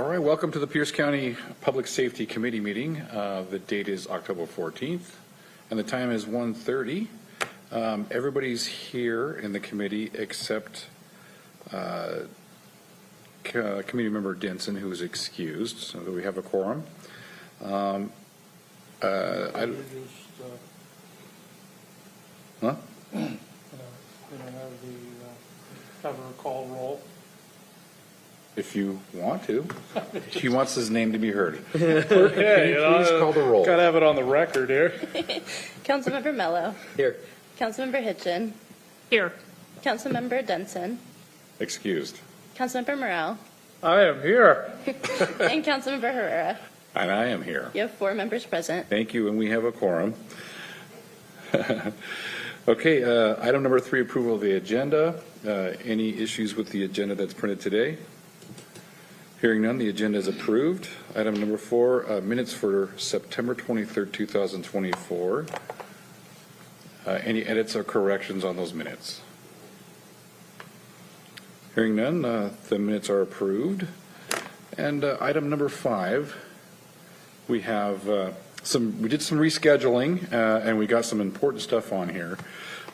All right, welcome to the Pierce County Public Safety Committee meeting. The date is October 14th, and the time is 1:30. Everybody's here in the committee except Committee Member Denson, who is excused, so that we have a quorum. Huh? We don't have the cover call roll. If you want to. He wants his name to be heard. Okay, Please call the roll. Gotta have it on the record here. Councilmember Mello. Here. Councilmember Hitchin. Here. Councilmember Denson. Excused. Councilmember Morrell. I am here. And Councilmember Herrera. And I am here. You have 4 members present. Thank you, and we have a quorum. Okay, item number 3, approval of the agenda. Any issues with the agenda that's printed today? Hearing none, the agenda is approved. Item number 4, minutes for September 23rd, 2024. Any edits or corrections on those minutes? Hearing none, the minutes are approved. And item number 5, we have we did some rescheduling, and we got some important stuff on here.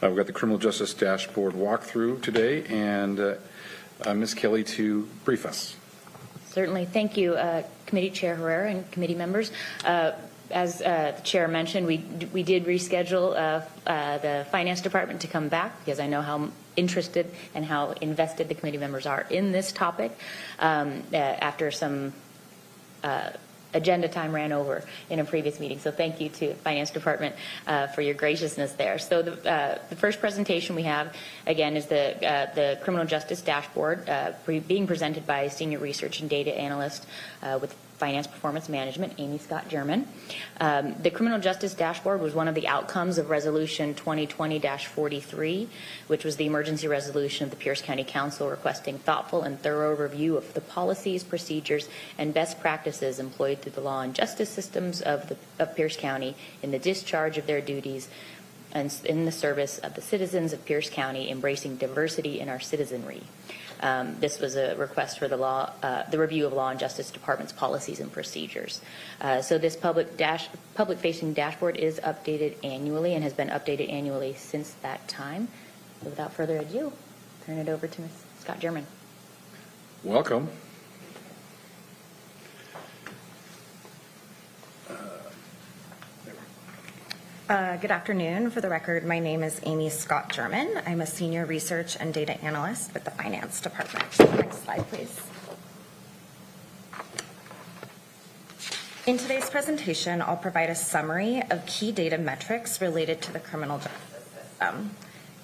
We've got the Criminal Justice Dashboard walkthrough today, and Ms. Kelly to brief us. Certainly. Thank you, Committee Chair Herrera and committee members. As the Chair mentioned, we did reschedule the Finance Department to come back because I know how interested and how invested the committee members are in this topic after some agenda time ran over in a previous meeting. So thank you to Finance Department for your graciousness there. So the first presentation we have, again, is the Criminal Justice Dashboard being presented by Senior Research and Data Analyst with Finance Performance Management, Amy Scott German. The Criminal Justice Dashboard was one of the outcomes of Resolution 2020-43, which was the emergency resolution of the Pierce County Council requesting thoughtful and thorough review of the policies, procedures, and best practices employed through the law and justice systems of Pierce County in the discharge of their duties and in the service of the citizens of Pierce County, embracing diversity in our citizenry. This was a request for the review of Law and Justice Department's policies and procedures. So this public-facing dashboard is updated annually and has been updated annually since that time. So without further ado, turn it over to Ms. Scott German. Welcome. Good afternoon. For the record, my name is Amy Scott German. I'm a Senior Research and Data Analyst with the Finance Department. Next slide, please. In today's presentation, I'll provide a summary of key data metrics related to the criminal justice system.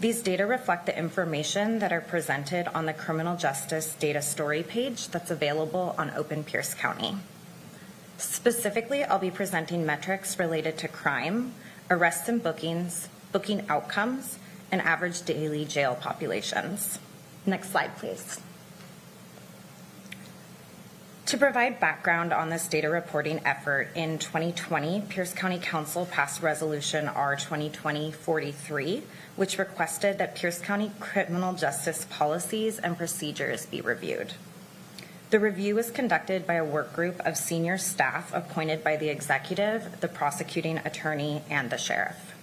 These data reflect the information that are presented on the Criminal Justice Data Story page that's available on Open Pierce County. Specifically, I'll be presenting metrics related to crime, arrests and bookings, booking outcomes, and average daily jail populations. Next slide, please. To provide background on this data reporting effort, in 2020, Pierce County Council passed Resolution R 2020-43, which requested that Pierce County criminal justice policies and procedures be reviewed. The review was conducted by a work group of senior staff appointed by the executive, the prosecuting attorney, and the sheriff.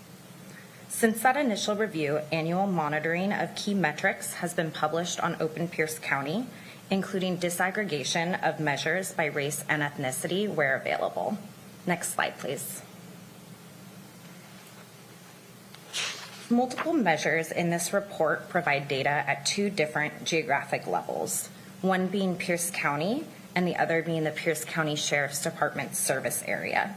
Since that initial review, annual monitoring of key metrics has been published on Open Pierce County, including disaggregation of measures by race and ethnicity where available. Next slide, please. Multiple measures in this report provide data at 2 different geographic levels, one being Pierce County and the other being the Pierce County Sheriff's Department service area.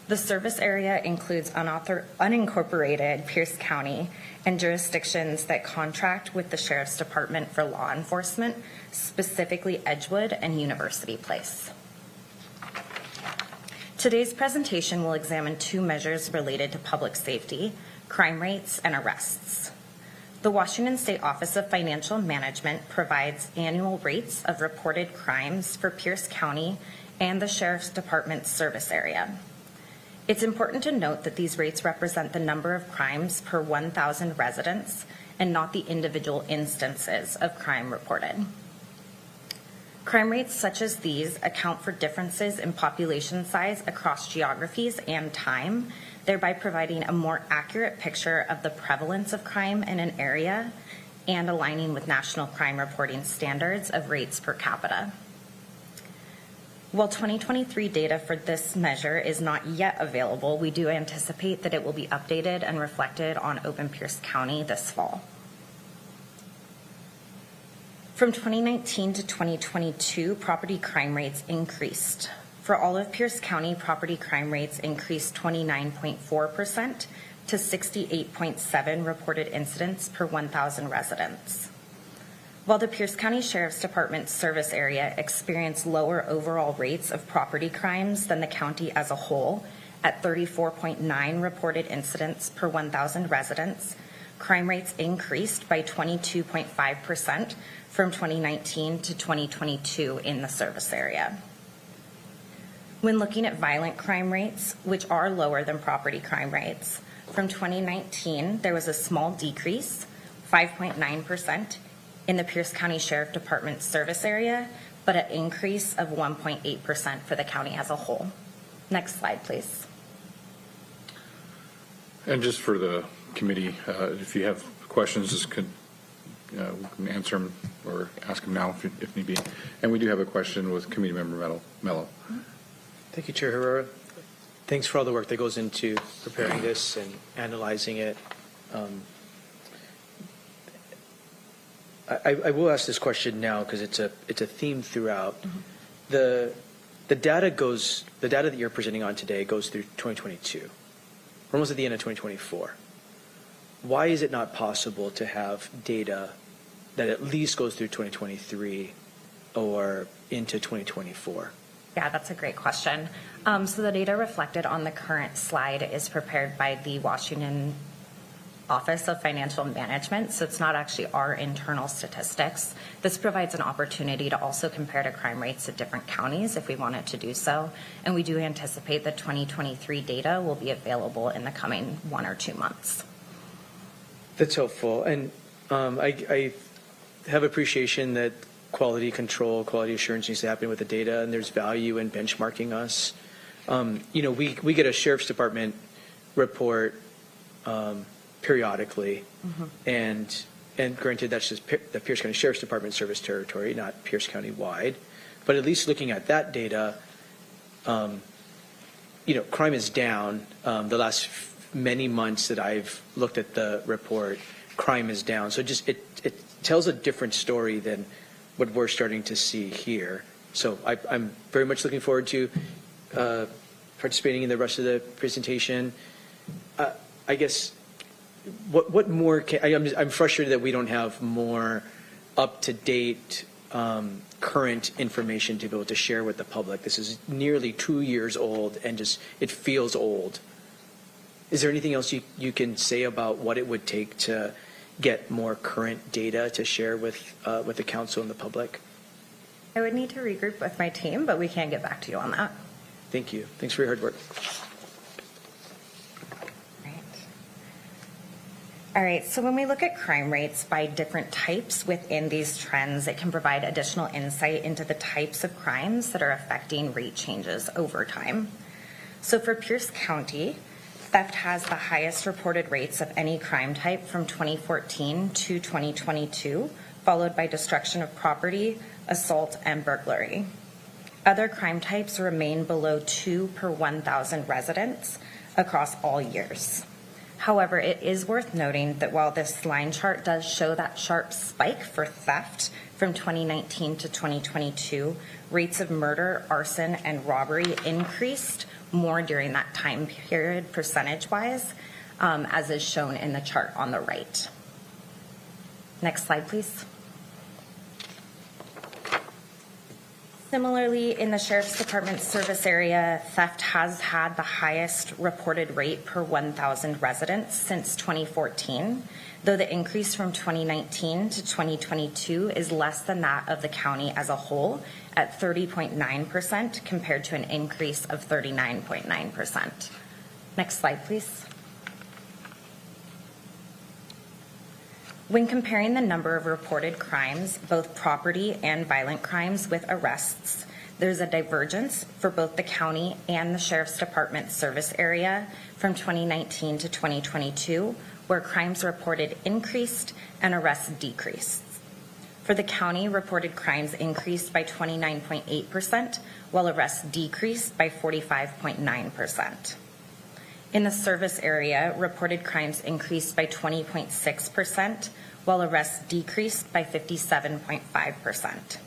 The service area includes unincorporated Pierce County and jurisdictions that contract with the Sheriff's Department for law enforcement, specifically Edgewood and University Place. Today's presentation will examine 2 measures related to public safety, crime rates, and arrests. The Washington State Office of Financial Management provides annual rates of reported crimes for Pierce County and the Sheriff's Department service area. It's important to note that these rates represent the number of crimes per 1,000 residents and not the individual instances of crime reported. Crime rates such as these account for differences in population size across geographies and time, thereby providing a more accurate picture of the prevalence of crime in an area and aligning with national crime reporting standards of rates per capita. While 2023 data for this measure is not yet available, we do anticipate that it will be updated and reflected on Open Pierce County this fall. From 2019 to 2022, property crime rates increased. For all of Pierce County, property crime rates increased 29.4% to 68.7 reported incidents per 1,000 residents. While the Pierce County Sheriff's Department service area experienced lower overall rates of property crimes than the county as a whole, at 34.9 reported incidents per 1,000 residents, crime rates increased by 22.5% from 2019 to 2022 in the service area. When looking at violent crime rates, which are lower than property crime rates, from 2019, there was a small decrease, 5.9%, in the Pierce County Sheriff Department service area, but an increase of 1.8% for the county as a whole. Next slide, please. And just for the committee, if you have questions, we can answer them or ask them now if need be. And we do have a question with Committee Member Mello. Thank you, Chair Herrera. Thanks for all the work that goes into preparing this and analyzing it. I will ask this question now because it's a theme throughout. The data that you're presenting on today goes through 2022. We're almost at the end of 2024. Why is it not possible to have data that at least goes through 2023 or into 2024? Yeah, that's a great question. So the data reflected on the current slide is prepared by the Washington Office of Financial Management, so it's not actually our internal statistics. This provides an opportunity to also compare to crime rates at different counties if we wanted to do so, and we do anticipate that 2023 data will be available in the coming 1 or 2 months. That's helpful, and I have appreciation that quality control, quality assurance needs to happen with the data, and there's value in benchmarking us. We get a Sheriff's Department report periodically, and granted that's just the Pierce County Sheriff's Department service territory, not Pierce County wide, but at least looking at that data, crime is down. The last many months that I've looked at the report, crime is down. So just it tells a different story than what we're starting to see here. So I'm very much looking forward to participating in the rest of the presentation. I guess what more I'm frustrated that we don't have more up-to-date current information to be able to share with the public. This is nearly 2 years old and it feels old. Is there anything else you can say about what it would take to get more current data to share with the council and the public? I would need to regroup with my team, but we can get back to you on that. Thank you. Thanks for your hard work. All right, so when we look at crime rates by different types within these trends, it can provide additional insight into the types of crimes that are affecting rate changes over time. So for Pierce County, theft has the highest reported rates of any crime type from 2014 to 2022, followed by destruction of property, assault, and burglary. Other crime types remain below 2 per 1,000 residents across all years. However, it is worth noting that while this line chart does show that sharp spike for theft from 2019 to 2022, rates of murder, arson, and robbery increased more during that time period percentage-wise, as is shown in the chart on the right. Next slide, please. Similarly, in the Sheriff's Department service area, theft has had the highest reported rate per 1,000 residents since 2014, though the increase from 2019 to 2022 is less than that of the county as a whole at 30.9% compared to an increase of 39.9%. Next slide, please. When comparing the number of reported crimes, both property and violent crimes with arrests, there's a divergence for both the county and the Sheriff's Department service area from 2019 to 2022, where crimes reported increased and arrests decreased. For the county, reported crimes increased by 29.8%, while arrests decreased by 45.9%. In the service area, reported crimes increased by 20.6%, while arrests decreased by 57.5%.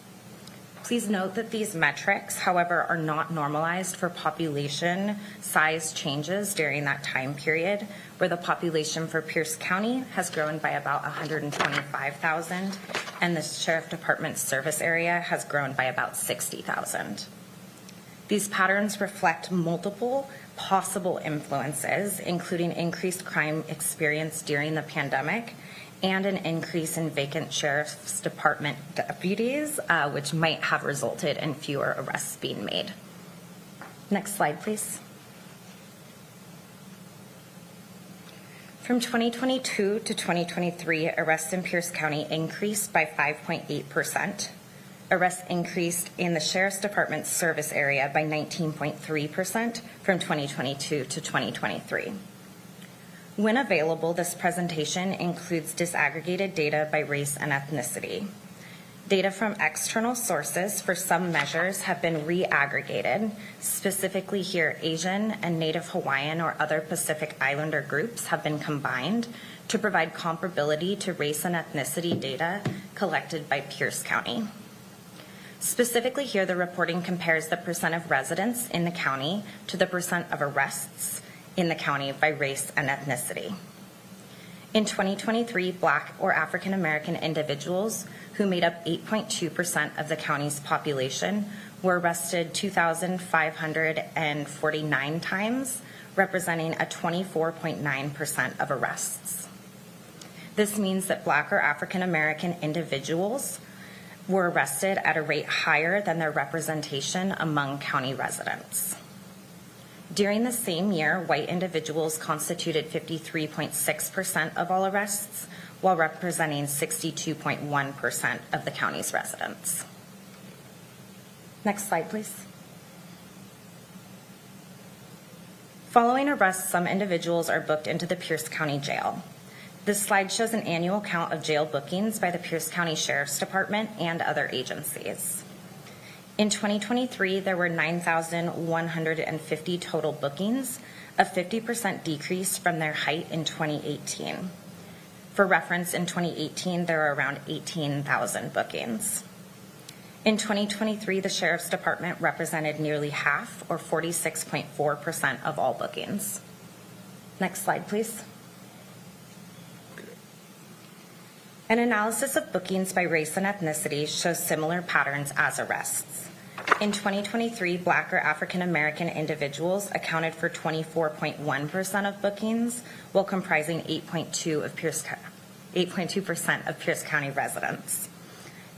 Please note that these metrics, however, are not normalized for population size changes during that time period, where the population for Pierce County has grown by about 125,000, and the Sheriff Department's service area has grown by about 60,000. These patterns reflect multiple possible influences, including increased crime experienced during the pandemic and an increase in vacant Sheriff's Department deputies, which might have resulted in fewer arrests being made. Next slide, please. From 2022 to 2023, arrests in Pierce County increased by 5.8%. Arrests increased in the Sheriff's Department service area by 19.3% from 2022 to 2023. When available, this presentation includes disaggregated data by race and ethnicity. Data from external sources for some measures have been re-aggregated. Specifically here, Asian and Native Hawaiian or other Pacific Islander groups have been combined to provide comparability to race and ethnicity data collected by Pierce County. Specifically here, the reporting compares the percent of residents in the county to the percent of arrests in the county by race and ethnicity. In 2023, Black or African American individuals who made up 8.2% of the county's population were arrested 2,549 times, representing a 24.9% of arrests. This means that Black or African American individuals were arrested at a rate higher than their representation among county residents. During the same year, white individuals constituted 53.6% of all arrests, while representing 62.1% of the county's residents. Next slide, please. Following arrests, some individuals are booked into the Pierce County Jail. This slide shows an annual count of jail bookings by the Pierce County Sheriff's Department and other agencies. In 2023, there were 9,150 total bookings, a 50% decrease from their height in 2018. For reference, in 2018, there were around 18,000 bookings. In 2023, the Sheriff's Department represented nearly half, or 46.4% of all bookings. Next slide, please. An analysis of bookings by race and ethnicity shows similar patterns as arrests. In 2023, Black or African American individuals accounted for 24.1% of bookings, while comprising 8.2% of Pierce County residents.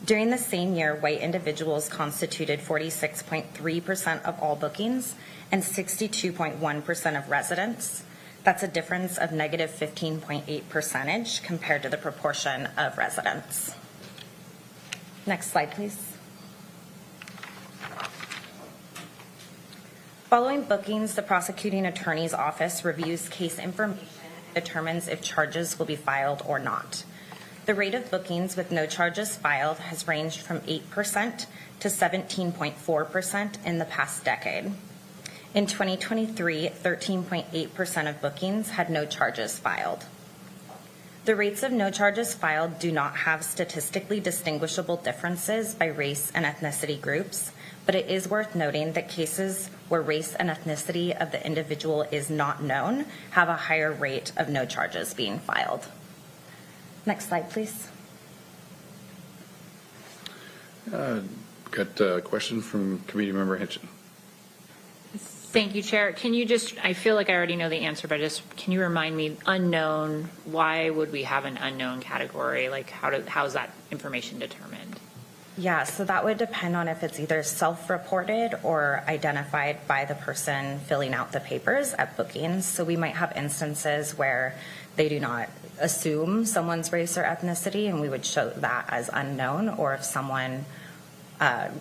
During the same year, white individuals constituted 46.3% of all bookings and 62.1% of residents. That's a difference of negative 15.8% compared to the proportion of residents. Next slide, please. Following bookings, the prosecuting attorney's office reviews case information and determines if charges will be filed or not. The rate of bookings with no charges filed has ranged from 8% to 17.4% in the past decade. In 2023, 13.8% of bookings had no charges filed. The rates of no charges filed do not have statistically distinguishable differences by race and ethnicity groups, but it is worth noting that cases where race and ethnicity of the individual is not known have a higher rate of no charges being filed. Next slide, please. Got a question from Committee Member Hitchen. Thank you, Chair. Can you just, I feel like I already know the answer, but just, can you remind me, unknown, why would we have an unknown category? Like, how is that information determined? Yeah, so that would depend on if it's either self-reported or identified by the person filling out the papers at bookings. So we might have instances where they do not assume someone's race or ethnicity, and we would show that as unknown, or if someone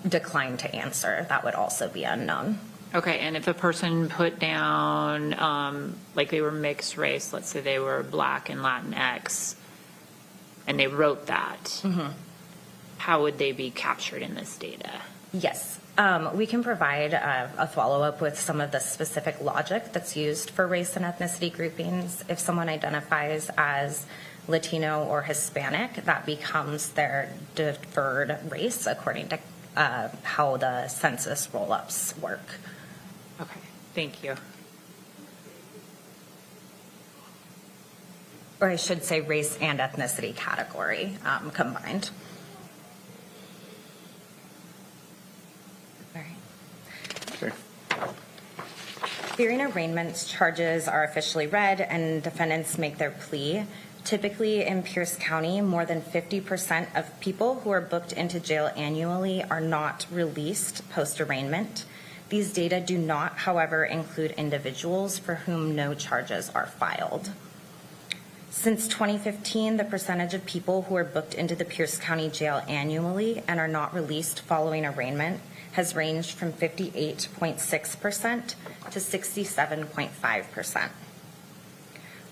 declined to answer, that would also be unknown. Okay, and if a person put down, like they were mixed race, let's say they were Black and Latinx, and they wrote that, how would they be captured in this data? Yes, we can provide a follow-up with some of the specific logic that's used for race and ethnicity groupings. If someone identifies as Latino or Hispanic, that becomes their deferred race according to how the census roll-ups work. Okay, thank you. Or I should say race and ethnicity category combined. All right. Okay. During arraignments, charges are officially read and defendants make their plea. Typically in Pierce County, more than 50% of people who are booked into jail annually are not released post-arraignment. These data do not, however, include individuals for whom no charges are filed. Since 2015, the percentage of people who are booked into the Pierce County Jail annually and are not released following arraignment has ranged from 58.6% to 67.5%.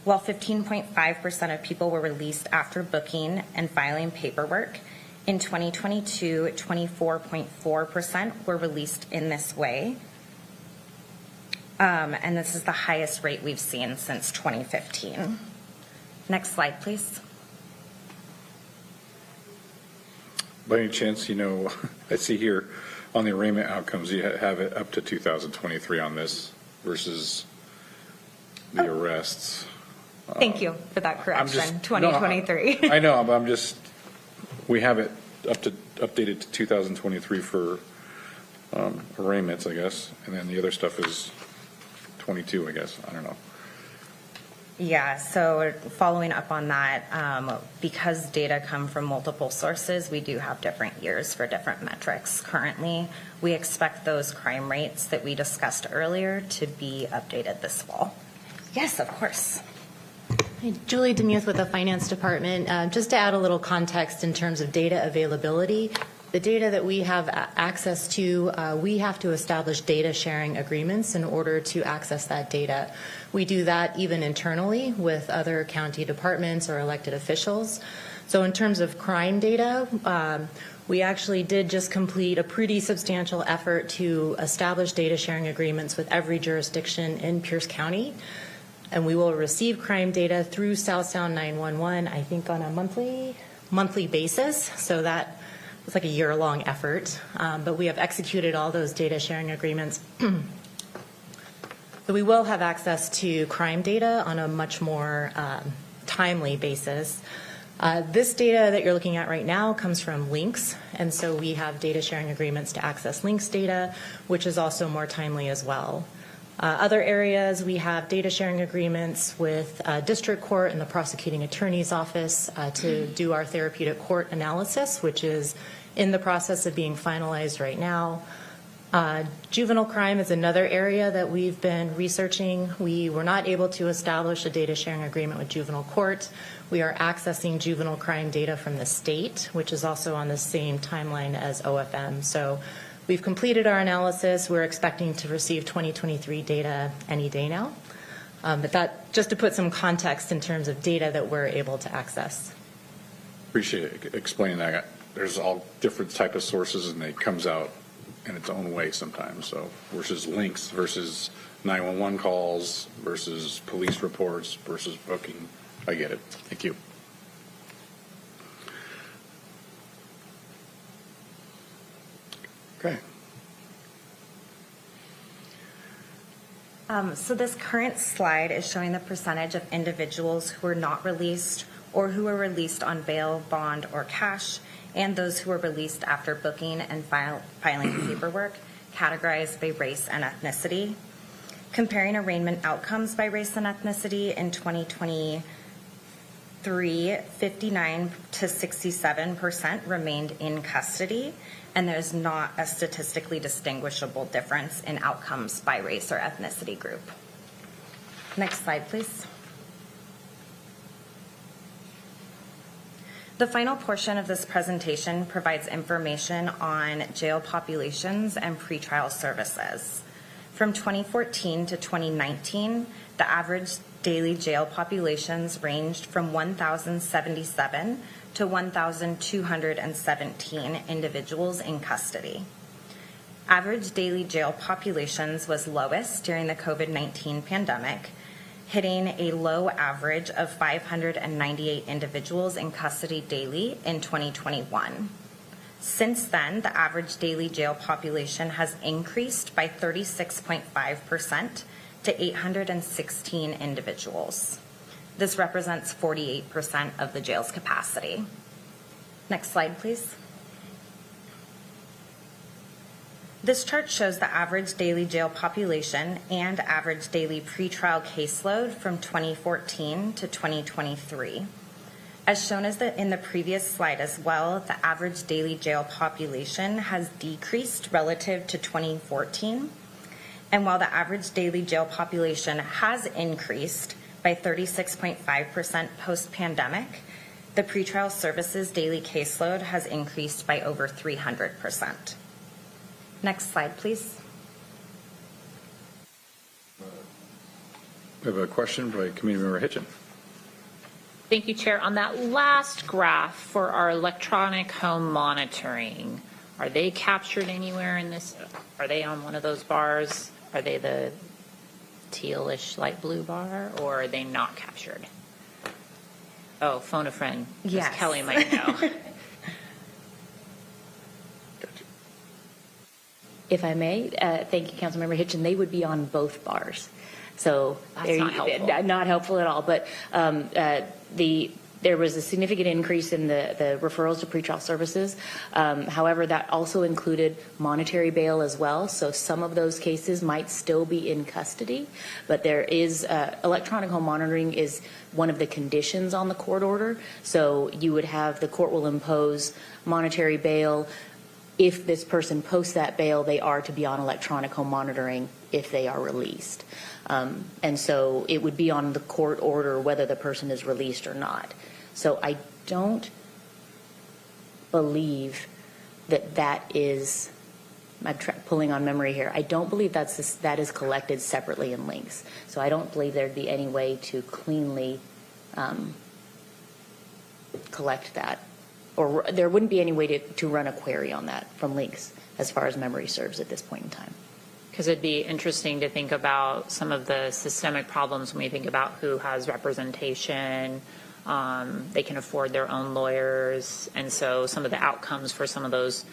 While 15.5% of people were released after booking and filing paperwork, in 2022, 24.4% were released in this way. And this is the highest rate we've seen since 2015. Next slide, please. By any chance, I see here on the arraignment outcomes, you have it up to 2023 on this versus the arrests. Thank you for that correction, No, 2023. I know, but we have it updated to 2023 for arraignments, I guess, and then the other stuff is 22, I guess. I don't know. Yeah, so following up on that, because data come from multiple sources, we do have different years for different metrics. Currently, we expect those crime rates that we discussed earlier to be updated this fall. Yes, of course. Julie Demuth with the Finance Department. Just to add a little context in terms of data availability, the data that we have access to, we have to establish data sharing agreements in order to access that data. We do that even internally with other county departments or elected officials. So in terms of crime data, we actually did just complete a pretty substantial effort to establish data sharing agreements with every jurisdiction in Pierce County. And we will receive crime data through South Sound 911, I think on a monthly basis. So that was like a year-long effort. But we have executed all those data sharing agreements. So we will have access to crime data on a much more timely basis. This data that you're looking at right now comes from Lynx, and so we have data sharing agreements to access Lynx data, which is also more timely as well. Other areas, we have data sharing agreements with district court and the prosecuting attorney's office to do our therapeutic court analysis, which is in the process of being finalized right now. Juvenile crime is another area that we've been researching. We were not able to establish a data sharing agreement with juvenile court. We are accessing juvenile crime data from the state, which is also on the same timeline as OFM. So we've completed our analysis. We're expecting to receive 2023 data any day now. But that, just to put some context in terms of data that we're able to access. Appreciate it explaining that. There's all different type of sources, and it comes out in its own way sometimes. So versus links versus 911 calls versus police reports versus booking. I get it. Thank you. Okay. So this current slide is showing the percentage of individuals who are not released or who are released on bail, bond, or cash, and those who are released after booking and filing paperwork, categorized by race and ethnicity. Comparing arraignment outcomes by race and ethnicity in 2023 2023, 59 to 67% remained in custody, and there's not a statistically distinguishable difference in outcomes by race or ethnicity group. Next slide, please. The final portion of this presentation provides information on jail populations and pretrial services. From 2014 to 2019, the average daily jail populations ranged from 1,077 to 1,217 individuals in custody. Average daily jail populations was lowest during the COVID-19 pandemic, hitting a low average of 598 individuals in custody daily in 2021. Since then, the average daily jail population has increased by 36.5% to 816 individuals. This represents 48% of the jail's capacity. Next slide, please. This chart shows the average daily jail population and average daily pretrial caseload from 2014 to 2023. As shown in the previous slide as well, the average daily jail population has decreased relative to 2014. And while the average daily jail population has increased by 36.5% post-pandemic, the pretrial services daily caseload has increased by over 300%. Next slide, please. We have a question by Committee Member Hitchin. Thank you, Chair. On that last graph for our electronic home monitoring, are they captured anywhere in this? Are they on one of those bars? Are they the tealish light blue bar, or are they not captured? Oh, phone a friend. Yes. Ms. Kelly might know. If I may, thank you, Councilmember Hitchin, they would be on both bars. So That's not helpful. Not helpful at all, but there was a significant increase in the referrals to pretrial services. However, that also included monetary bail as well. So some of those cases might still be in custody, but there is electronic home monitoring is one of the conditions on the court order. So you would have the court will impose monetary bail. If this person posts that bail, they are to be on electronic home monitoring if they are released. And so it would be on the court order whether the person is released or not. So I don't believe that is, I'm pulling on memory here, I don't believe that is collected separately in links. So I don't believe there'd be any way to cleanly collect that. Or there wouldn't be any way to run a query on that from links as far as memory serves at this point in time. Because it'd be interesting to think about some of the systemic problems when we think about who has representation. They can afford their own lawyers. And so some of the outcomes for some of those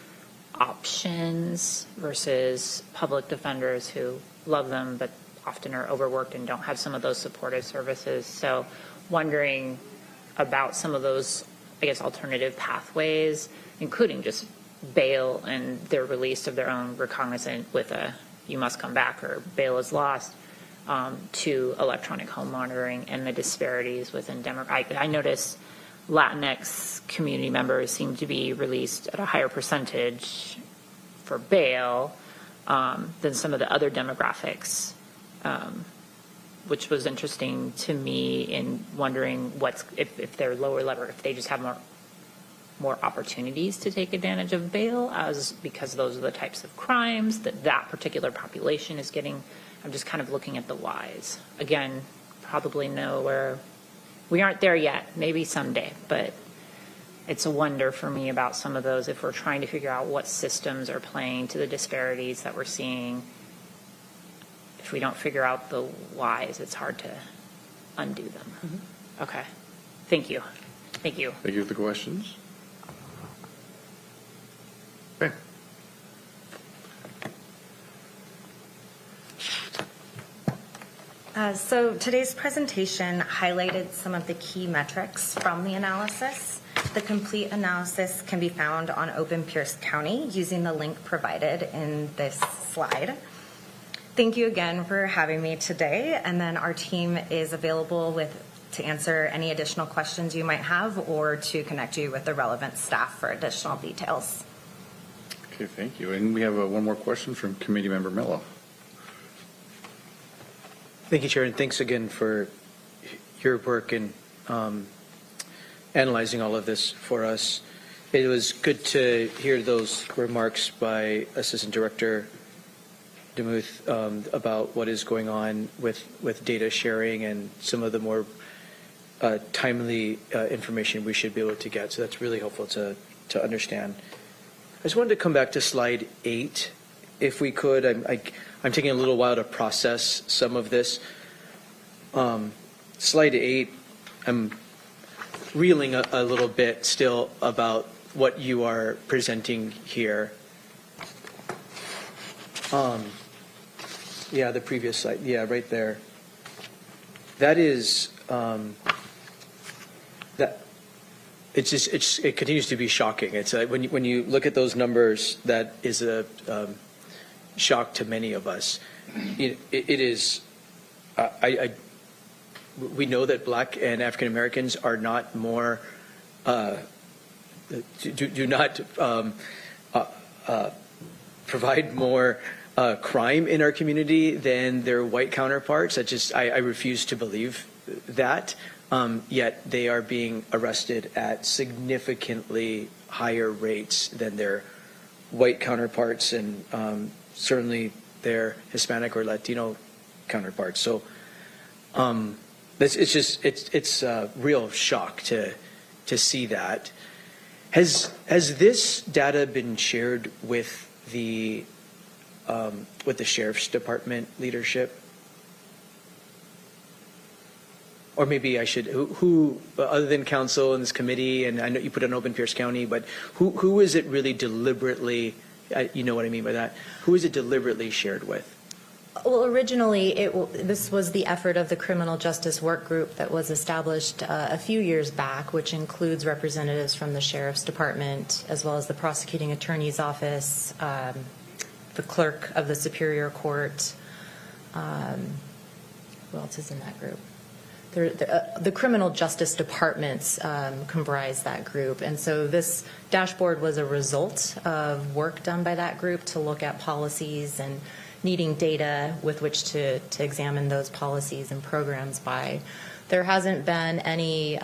options versus public defenders who love them but often are overworked and don't have some of those supportive services. So wondering about some of those, I guess, alternative pathways, including just bail and their release of their own recognizant with a you must come back or bail is lost, to electronic home monitoring and the disparities within I notice Latinx community members seem to be released at a higher percentage for bail than some of the other demographics, which was interesting to me in wondering if they're lower level, if they just have more opportunities to take advantage of bail because those are the types of crimes that particular population is getting. I'm just kind of looking at the whys. Again, probably know where we aren't there yet, maybe someday, but it's a wonder for me about some of those if we're trying to figure out what systems are playing to the disparities that we're seeing. If we don't figure out the whys, it's hard to undo them. Mm-hmm. Okay. Thank you. Thank you. Thank you for the questions. Okay. So today's presentation highlighted some of the key metrics from the analysis. The complete analysis can be found on Open Pierce County using the link provided in this slide. Thank you again for having me today, and then our team is available with to answer any additional questions you might have or to connect you with the relevant staff for additional details. Okay, thank you. And we have one more question from Committee Member Mello. Thank you, Chair, and thanks again for your work in analyzing all of this for us. It was good to hear those remarks by Assistant Director Demuth about what is going on with data sharing and some of the more timely information we should be able to get. So that's really helpful to understand. I just wanted to come back to slide 8, if we could. I'm taking a little while to process some of this. Slide 8, I'm reeling a little bit still about what you are presenting here. Yeah, the previous slide. Yeah, right there. That is that. It continues to be shocking. It's when you look at those numbers, that is a shock to many of us. It is. We know that Black and African Americans are not more. Do not provide more crime in our community than their white counterparts. I refuse to believe that. Yet they are being arrested at significantly higher rates than their white counterparts and certainly their Hispanic or Latino counterparts. So it's a real shock to see that. Has this data been shared with the Sheriff's Department leadership? Or maybe I should, who other than council and this committee, and I know you put an open Pierce County, but who is it really deliberately, you know what I mean by that, who is it deliberately shared with? Well, originally, this was the effort of the Criminal Justice Work Group that was established a few years back, which includes representatives from the Sheriff's Department, as well as the Prosecuting Attorney's Office, the Clerk of the Superior Court. Who else is in that group? The Criminal Justice Departments comprise that group. And so this dashboard was a result of work done by that group to look at policies and needing data with which to examine those policies and programs by. There hasn't been any,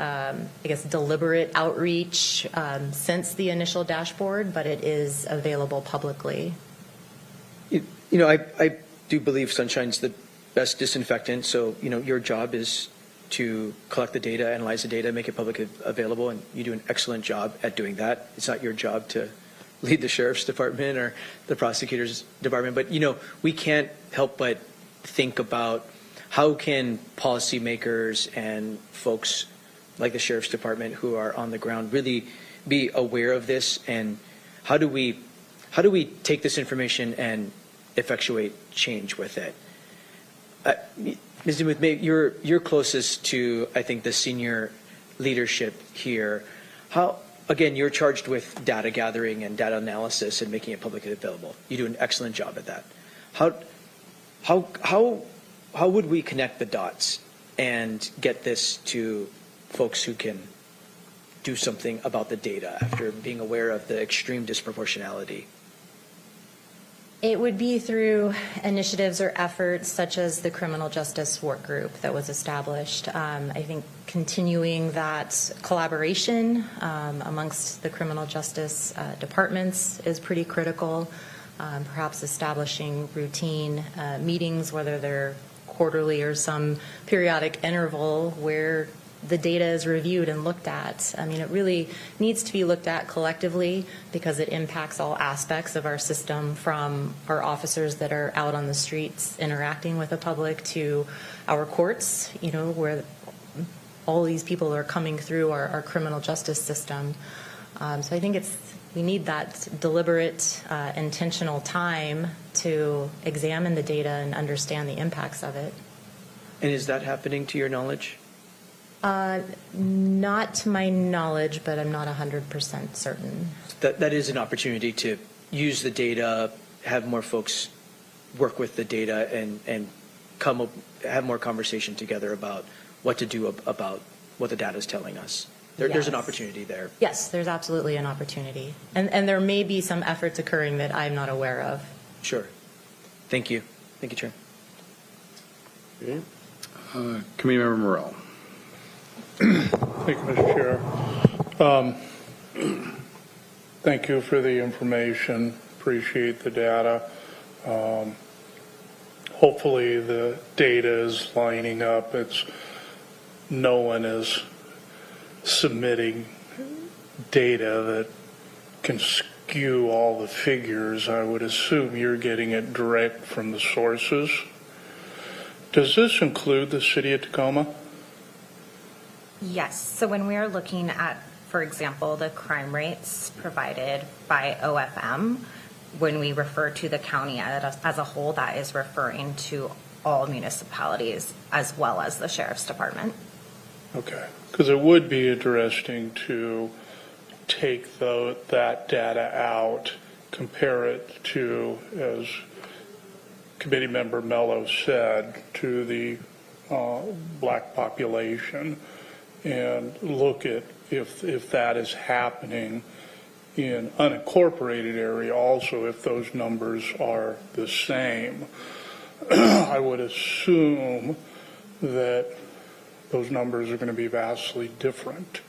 deliberate outreach since the initial dashboard, but it is available publicly. I do believe Sunshine's the best disinfectant, so, your job is to collect the data, analyze the data, make it publicly available, and you do an excellent job at doing that. It's not your job to lead the Sheriff's Department or the Prosecutor's Department, but, we can't help but think about how can policymakers and folks like the Sheriff's Department who are on the ground really be aware of this, and how do we take this information and effectuate change with it? Ms. Demuth, you're closest to, I think, the senior leadership here. Again, you're charged with data gathering and data analysis and making it publicly available. You do an excellent job at that. How would we connect the dots and get this to folks who can do something about the data after being aware of the extreme disproportionality? It would be through initiatives or efforts such as the Criminal Justice Work Group that was established. I think continuing that collaboration amongst the criminal justice departments is pretty critical. Perhaps establishing routine meetings, whether they're quarterly or some periodic interval where the data is reviewed and looked at. I mean, it really needs to be looked at collectively because it impacts all aspects of our system, from our officers that are out on the streets interacting with the public to our courts, where all these people are coming through our criminal justice system. So I think we need that deliberate, intentional time to examine the data and understand the impacts of it. And is that happening to your knowledge? Not to my knowledge, but I'm not 100% certain. That is an opportunity to use the data, have more folks work with the data, and have more conversation together about what to do about what the data is telling us. There's an Yes. opportunity there. Yes, there's absolutely an opportunity. And there may be some efforts occurring that I'm not aware of. Sure. Thank you. Thank you, Chair. Committeemember Morrell. Thank you, Mr. Chair. Thank you for the information. Appreciate the data. Hopefully the data is lining up. No one is submitting data that can skew all the figures. I would assume you're getting it direct from the sources. Does this include the city of Tacoma? Yes, so when we are looking at, for example, the crime rates provided by OFM, when we refer to the county as a whole, that is referring to all municipalities as well as the sheriff's department. Okay, because it would be interesting to take that data out, compare it to, as Committee Member Mello said, to the black population, and look at if that is happening in unincorporated area also, if those numbers are the same. I would assume that those numbers are going to be vastly different.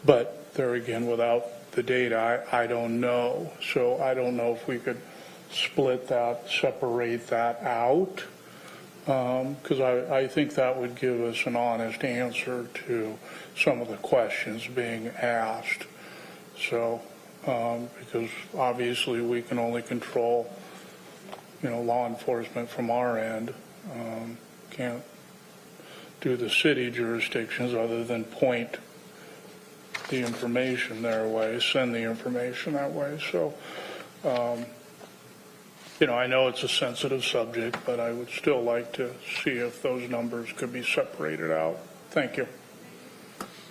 But there again, without the data, I don't know. So I don't know if we could split that, separate that out, because I think that would give us an honest answer to some of the questions being asked. So, because obviously we can only control, law enforcement from our end. Can't do the city jurisdictions other than point the information their way, send the information that way. So, I know it's a sensitive subject, but I would still like to see if those numbers could be separated out. Thank you.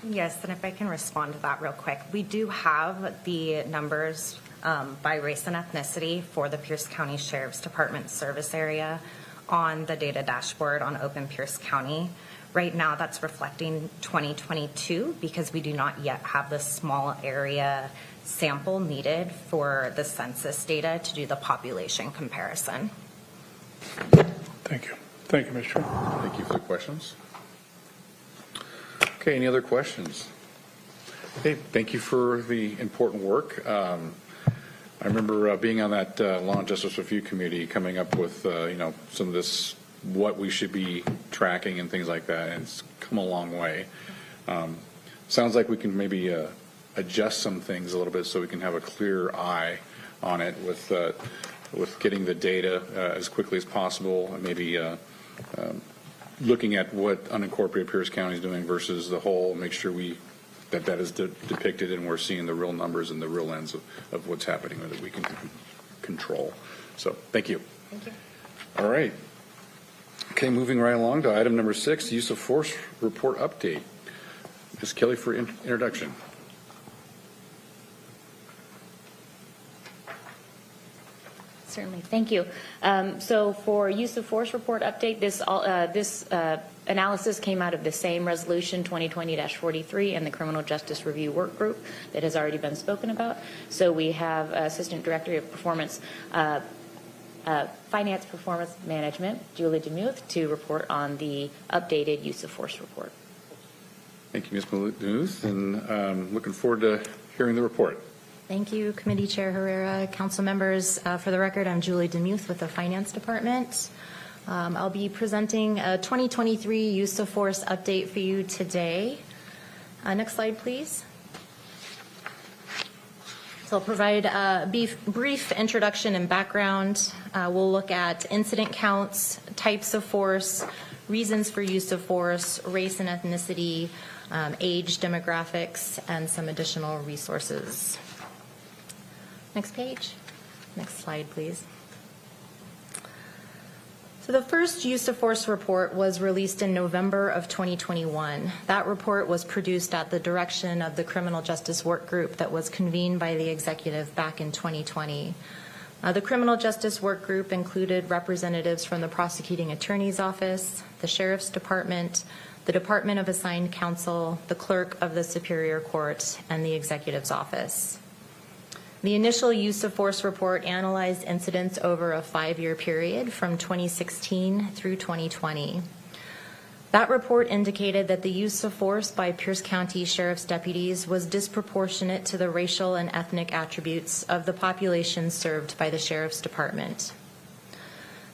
Yes, and if I can respond to that real quick. We do have the numbers by race and ethnicity for the Pierce County Sheriff's Department service area on the data dashboard on Open Pierce County. Right now, that's reflecting 2022 because we do not yet have the small area sample needed for the census data to do the population comparison. Thank you. Thank you, Mr. Chair. Thank you for the questions. Okay, any other questions? Okay, thank you for the important work. I remember being on that Law and Justice Review Committee, coming up with some of this, what we should be tracking and things like that, and it's come a long way. Sounds like we can maybe adjust some things a little bit so we can have a clear eye on it with getting the data as quickly as possible, and maybe looking at what unincorporated Pierce County is doing versus the whole, make sure that is depicted and we're seeing the real numbers and the real ends of what's happening that we can control. So thank you. Thank you. All right. Okay, moving right along to item number 6, use of force report update. Ms. Kelly for introduction. Certainly, thank you. So for use of force report update, this analysis came out of the same resolution 2020-43 and the Criminal Justice Review Work Group that has already been spoken about. So we have Assistant Director of Performance, Finance Performance Management, Julie DeMuth, to report on the updated use of force report. Thank you, Ms. DeMuth, and looking forward to hearing the report. Thank you, Committee Chair Herrera, Council members. For the record, I'm Julie DeMuth with the Finance Department. I'll be presenting a 2023 use of force update for you today. Next slide, please. So I'll provide a brief introduction and background. We'll look at incident counts, types of force, reasons for use of force, race and ethnicity, age demographics, and some additional resources. Next page. Next slide, please. So the first use of force report was released in November of 2021. That report was produced at the direction of the Criminal Justice Work Group that was convened by the executive back in 2020. The Criminal Justice Work Group included representatives from the Prosecuting Attorney's Office, the Sheriff's Department, the Department of Assigned Counsel, the Clerk of the Superior Court, and the Executive's Office. The initial use of force report analyzed incidents over a 5-year period from 2016 through 2020. That report indicated that the use of force by Pierce County Sheriff's deputies was disproportionate to the racial and ethnic attributes of the population served by the Sheriff's Department.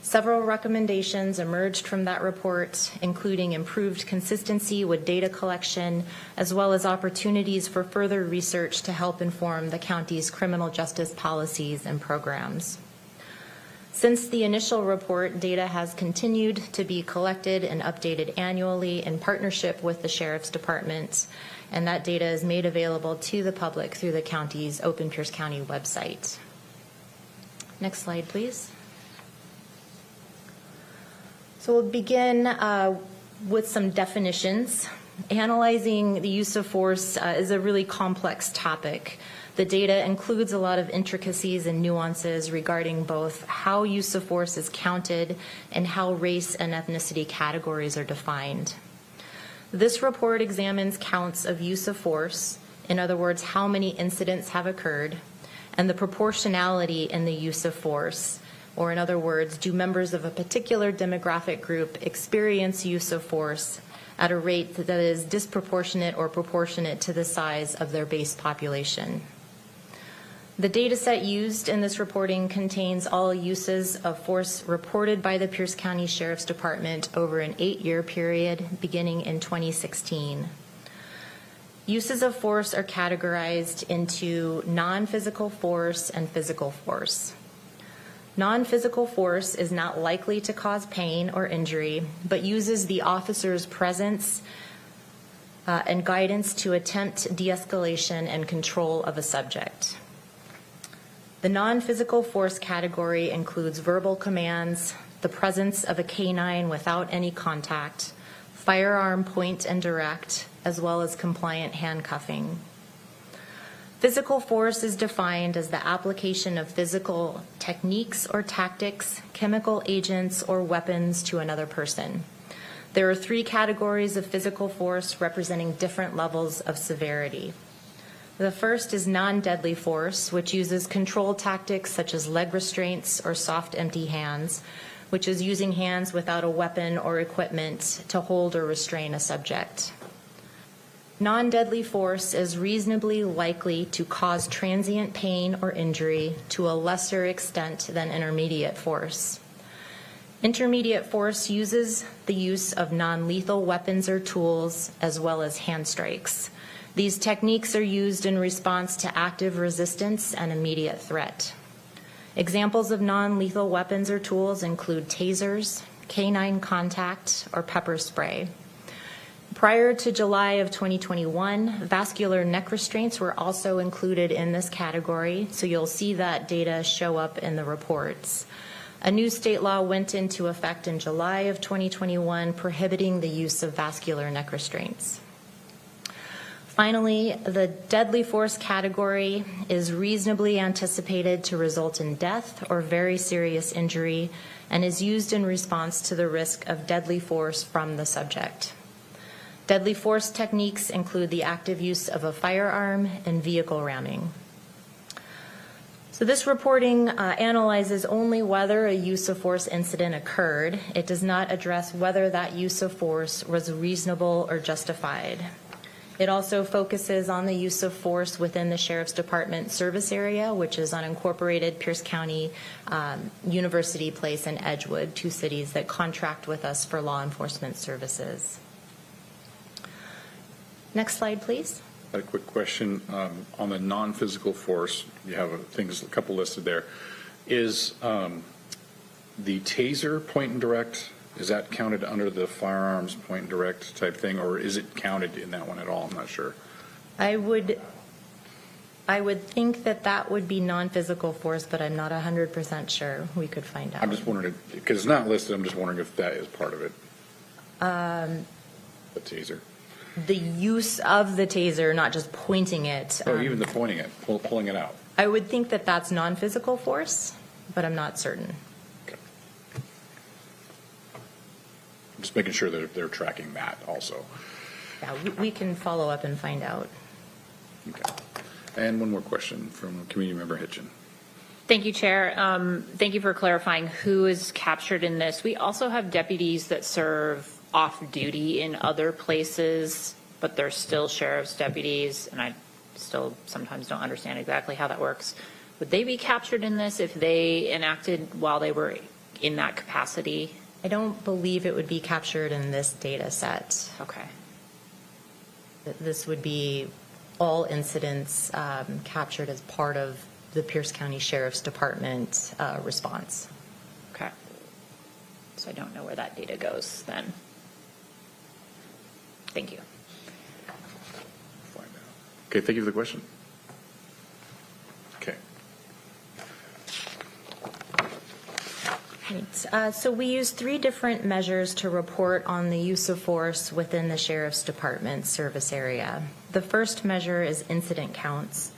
Several recommendations emerged from that report, including improved consistency with data collection, as well as opportunities for further research to help inform the county's criminal justice policies and programs. Since the initial report, data has continued to be collected and updated annually in partnership with the Sheriff's Department, and that data is made available to the public through the county's Open Pierce County website. Next slide, please. So we'll begin with some definitions. Analyzing the use of force is a really complex topic. The data includes a lot of intricacies and nuances regarding both how use of force is counted and how race and ethnicity categories are defined. This report examines counts of use of force, in other words, how many incidents have occurred, and the proportionality in the use of force. Or in other words, do members of a particular demographic group experience use of force at a rate that is disproportionate or proportionate to the size of their base population? The data set used in this reporting contains all uses of force reported by the Pierce County Sheriff's Department over an 8-year period beginning in 2016. Uses of force are categorized into non-physical force and physical force. Non-physical force is not likely to cause pain or injury, but uses the officer's presence and guidance to attempt de-escalation and control of a subject. The non-physical force category includes verbal commands, the presence of a canine without any contact, firearm point and direct, as well as compliant handcuffing. Physical force is defined as the application of physical techniques or tactics, chemical agents, or weapons to another person. There are 3 categories of physical force representing different levels of severity. The first is non-deadly force, which uses control tactics such as leg restraints or soft empty hands, which is using hands without a weapon or equipment to hold or restrain a subject. Non-deadly force is reasonably likely to cause transient pain or injury to a lesser extent than intermediate force. Intermediate force uses the use of non-lethal weapons or tools as well as hand strikes. These techniques are used in response to active resistance and immediate threat. Examples of non-lethal weapons or tools include tasers, canine contact, or pepper spray. Prior to July of 2021, vascular neck restraints were also included in this category, so you'll see that data show up in the reports. A new state law went into effect in July of 2021 prohibiting the use of vascular neck restraints. Finally, the deadly force category is reasonably anticipated to result in death or very serious injury and is used in response to the risk of deadly force from the subject. Deadly force techniques include the active use of a firearm and vehicle ramming. So this reporting analyzes only whether a use of force incident occurred. It does not address whether that use of force was reasonable or justified. It also focuses on the use of force within the Sheriff's Department service area, which is unincorporated Pierce County, University Place, and Edgewood, 2 cities that contract with us for law enforcement services. Next slide, please. A quick question on the non-physical force. You have a couple listed there. Is the taser point and direct, is that counted under the firearms point and direct type thing, or is it counted in that one at all? I'm not sure. I would think that would be non-physical force, but I'm not 100% sure. We could find out. I'm just wondering, because it's not listed, I'm just wondering if that is part of it. The taser. The use of the taser, not just pointing it. Or even the pointing it, pulling it out. I would think that that's non-physical force, but I'm not certain. Okay. just making sure that they're tracking that also. Yeah, we can follow up and find out. Okay. And one more question from Community Member Hitchin. Thank you, Chair. Thank you for clarifying who is captured in this. We also have deputies that serve off-duty in other places, but they're still sheriff's deputies, and I still sometimes don't understand exactly how that works. Would they be captured in this if they enacted while they were in that capacity? I don't believe it would be captured in this data set. Okay. This would be all incidents captured as part of the Pierce County Sheriff's Department response. Okay. So I don't know where that data goes then. Thank you. Find out. Okay, thank you for the question. Okay. Right. So we use 3 different measures to report on the use of force within the Sheriff's Department service area. The first measure is incident counts.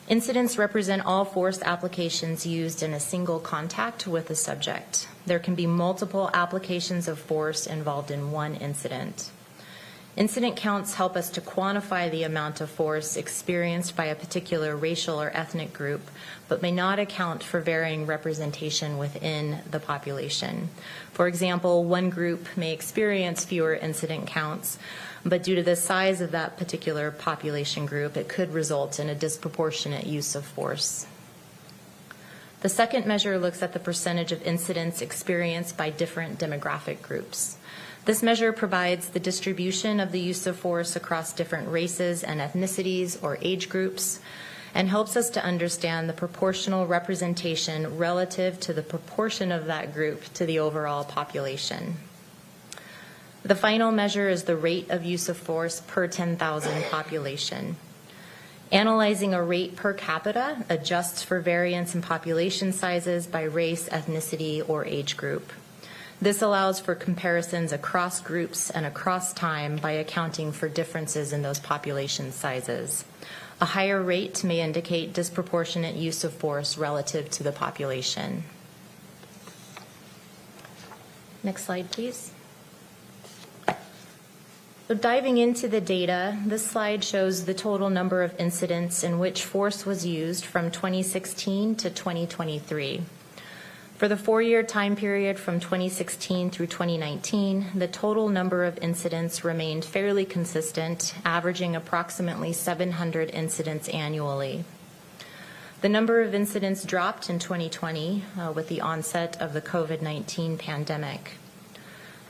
Incidents represent all force applications used in a single contact with a subject. There can be multiple applications of force involved in one incident. Incident counts help us to quantify the amount of force experienced by a particular racial or ethnic group, but may not account for varying representation within the population. For example, one group may experience fewer incident counts, but due to the size of that particular population group, it could result in a disproportionate use of force. The second measure looks at the percentage of incidents experienced by different demographic groups. This measure provides the distribution of the use of force across different races and ethnicities or age groups, and helps us to understand the proportional representation relative to the proportion of that group to the overall population. The final measure is the rate of use of force per 10,000 population. Analyzing a rate per capita adjusts for variance in population sizes by race, ethnicity, or age group. This allows for comparisons across groups and across time by accounting for differences in those population sizes. A higher rate may indicate disproportionate use of force relative to the population. Next slide, please. So diving into the data, this slide shows the total number of incidents in which force was used from 2016 to 2023. For the 4-year time period from 2016 through 2019, the total number of incidents remained fairly consistent, averaging approximately 700 incidents annually. The number of incidents dropped in 2020 with the onset of the COVID-19 pandemic.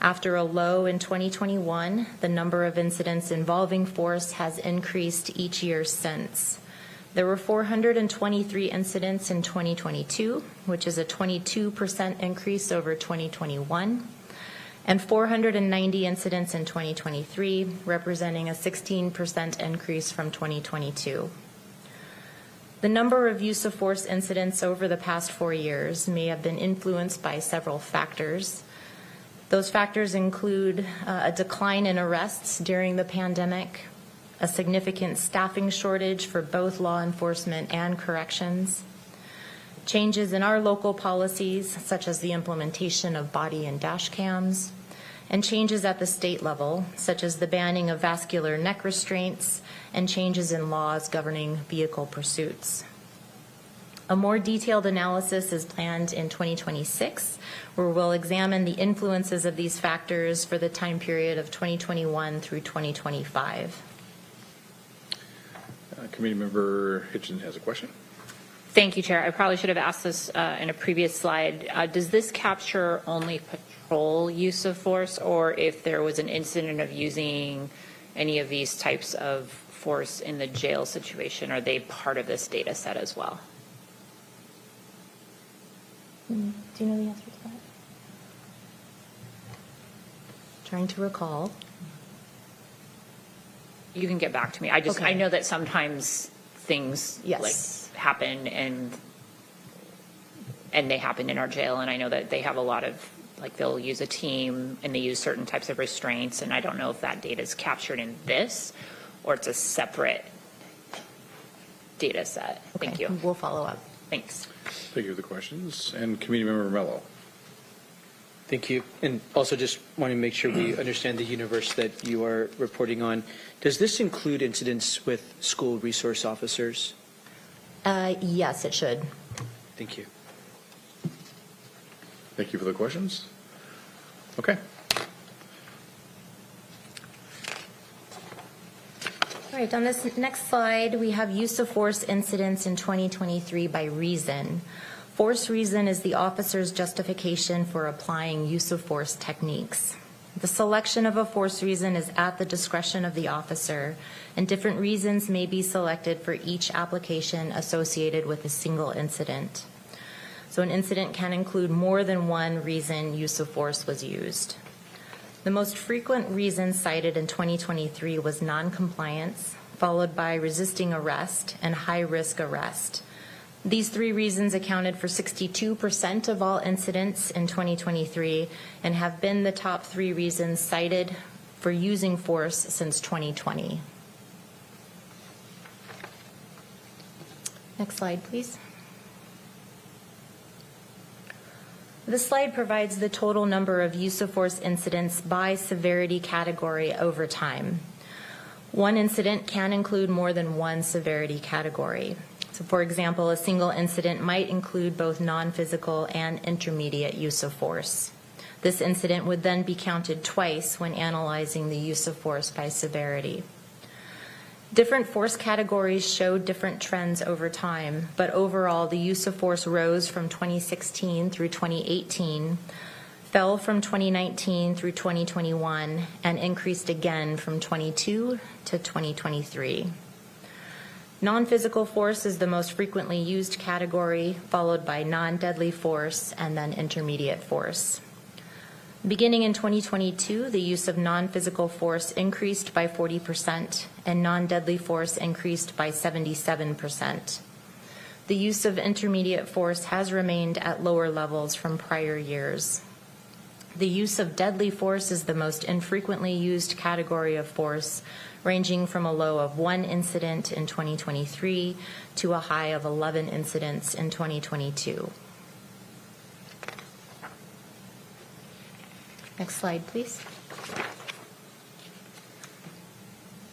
After a low in 2021, the number of incidents involving force has increased each year since. There were 423 incidents in 2022, which is a 22% increase over 2021, and 490 incidents in 2023, representing a 16% increase from 2022. The number of use of force incidents over the past 4 years may have been influenced by several factors. Those factors include a decline in arrests during the pandemic, a significant staffing shortage for both law enforcement and corrections, changes in our local policies, such as the implementation of body and dash cams, and changes at the state level, such as the banning of vascular neck restraints and changes in laws governing vehicle pursuits. A more detailed analysis is planned in 2026, where we'll examine the influences of these factors for the time period of 2021 through 2025. Committee Member Hitchin has a question. Thank you, Chair. I probably should have asked this in a previous slide. Does this capture only patrol use of force, or if there was an incident of using any of these types of force in the jail situation, are they part of this data set as well? Do you know the answer to that? Trying to recall. You can get back to me. I Okay. know that sometimes things Yes. like happen and they happen in our jail, and I know that they have a lot of, like, they'll use a team and they use certain types of restraints, and I don't know if that data is captured in this or it's a separate data set. Thank Okay, you. We'll follow up. Thanks. Thank you for the questions. And Committee Member Mello. Thank you. And also just want to make sure we understand the universe that you are reporting on. Does this include incidents with school resource officers? Yes, it should. Thank you. Thank you for the questions. Okay. All right, on this next slide, we have use of force incidents in 2023 by reason. Force reason is the officer's justification for applying use of force techniques. The selection of a force reason is at the discretion of the officer, and different reasons may be selected for each application associated with a single incident. So an incident can include more than one reason use of force was used. The most frequent reason cited in 2023 was noncompliance, followed by resisting arrest and high-risk arrest. These three reasons accounted for 62% of all incidents in 2023 and have been the top three reasons cited for using force since 2020. Next slide, please. This slide provides the total number of use of force incidents by severity category over time. One incident can include more than one severity category. So, for example, a single incident might include both non-physical and intermediate use of force. This incident would then be counted twice when analyzing the use of force by severity. Different force categories showed different trends over time, but overall the use of force rose from 2016 through 2018, fell from 2019 through 2021, and increased again from 22 to 2023. Non-physical force is the most frequently used category, followed by non-deadly force and then intermediate force. Beginning in 2022, the use of non-physical force increased by 40% and non-deadly force increased by 77%. The use of intermediate force has remained at lower levels from prior years. The use of deadly force is the most infrequently used category of force, ranging from a low of 1 incident in 2023 to a high of 11 incidents in 2022. Next slide, please.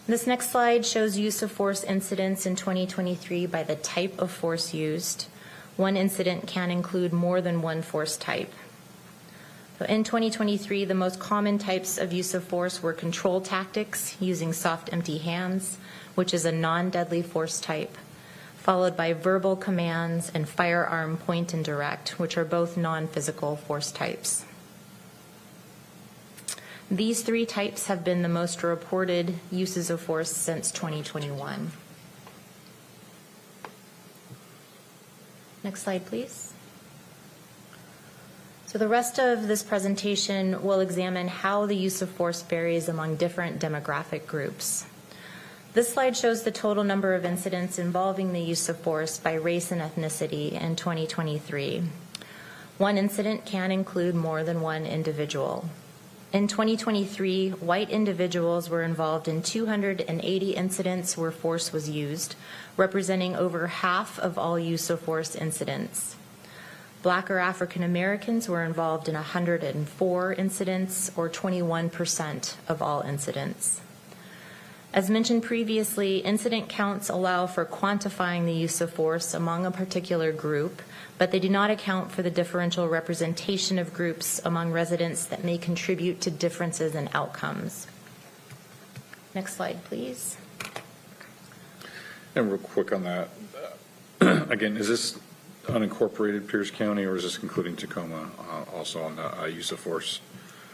This next slide shows use of force incidents in 2023 by the type of force used. One incident can include more than one force type. So in 2023, the most common types of use of force were control tactics using soft, empty hands, which is a non-deadly force type, followed by verbal commands and firearm point and direct, which are both non-physical force types. These three types have been the most reported uses of force since 2021. Next slide, please. So the rest of this presentation will examine how the use of force varies among different demographic groups. This slide shows the total number of incidents involving the use of force by race and ethnicity in 2023. One incident can include more than one individual. In 2023, white individuals were involved in 280 incidents where force was used, representing over half of all use of force incidents. Black or African Americans were involved in 104 incidents, or 21% of all incidents. As mentioned previously, incident counts allow for quantifying the use of force among a particular group, but they do not account for the differential representation of groups among residents that may contribute to differences in outcomes. Next slide, please. And real quick on that, again, is this unincorporated Pierce County, or is this including Tacoma also on the use of force?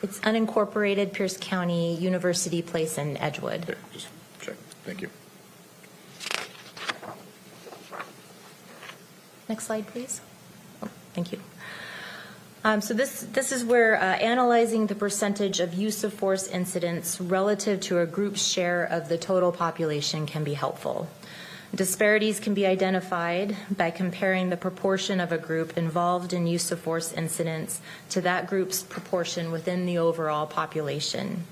It's unincorporated Pierce County, University Place, and Edgewood. Okay, just check. Thank you. Next slide, please. Oh, thank you. So this is where analyzing the percentage of use of force incidents relative to a group's share of the total population can be helpful. Disparities can be identified by comparing the proportion of a group involved in use of force incidents to that group's proportion within the overall population.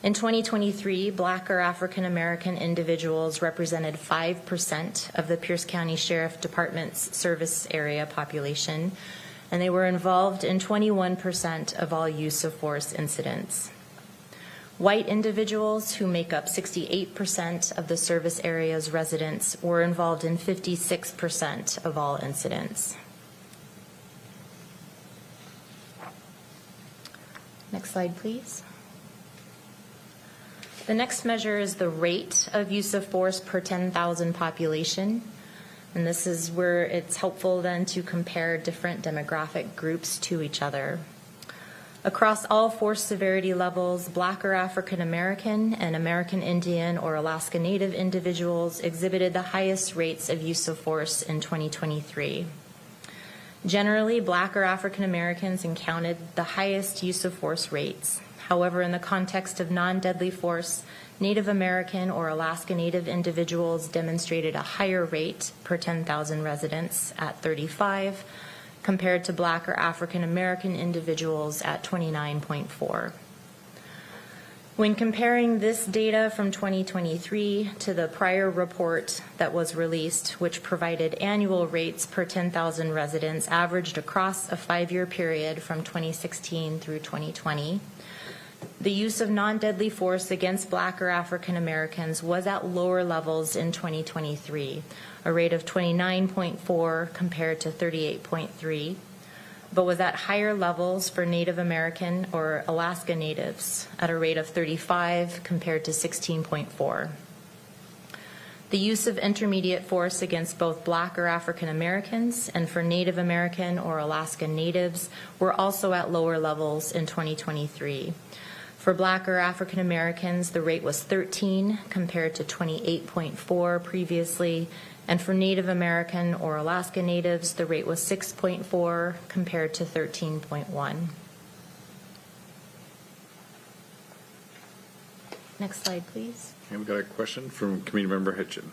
In 2023, Black or African American individuals represented 5% of the Pierce County Sheriff Department's service area population, and they were involved in 21% of all use of force incidents. White individuals, who make up 68% of the service area's residents, were involved in 56% of all incidents. Next slide, please. The next measure is the rate of use of force per 10,000 population. And this is where it's helpful then to compare different demographic groups to each other. Across all force severity levels, Black or African American and American Indian or Alaska Native individuals exhibited the highest rates of use of force in 2023. Generally, Black or African Americans encountered the highest use of force rates. However, in the context of non-deadly force, Native American or Alaska Native individuals demonstrated a higher rate per 10,000 residents at 35, compared to Black or African American individuals at 29.4. When comparing this data from 2023 to the prior report that was released, which provided annual rates per 10,000 residents averaged across a 5-year period from 2016 through 2020, the use of non-deadly force against Black or African Americans was at lower levels in 2023, a rate of 29.4 compared to 38.3, but was at higher levels for Native American or Alaska Natives at a rate of 35 compared to 16.4. The use of intermediate force against both Black or African Americans and for Native American or Alaska Natives were also at lower levels in 2023. For Black or African Americans, the rate was 13 compared to 28.4 previously, and for Native American or Alaska Natives, the rate was 6.4 compared to 13.1. Next slide, please. And we got a question from Committee Member Hitchin.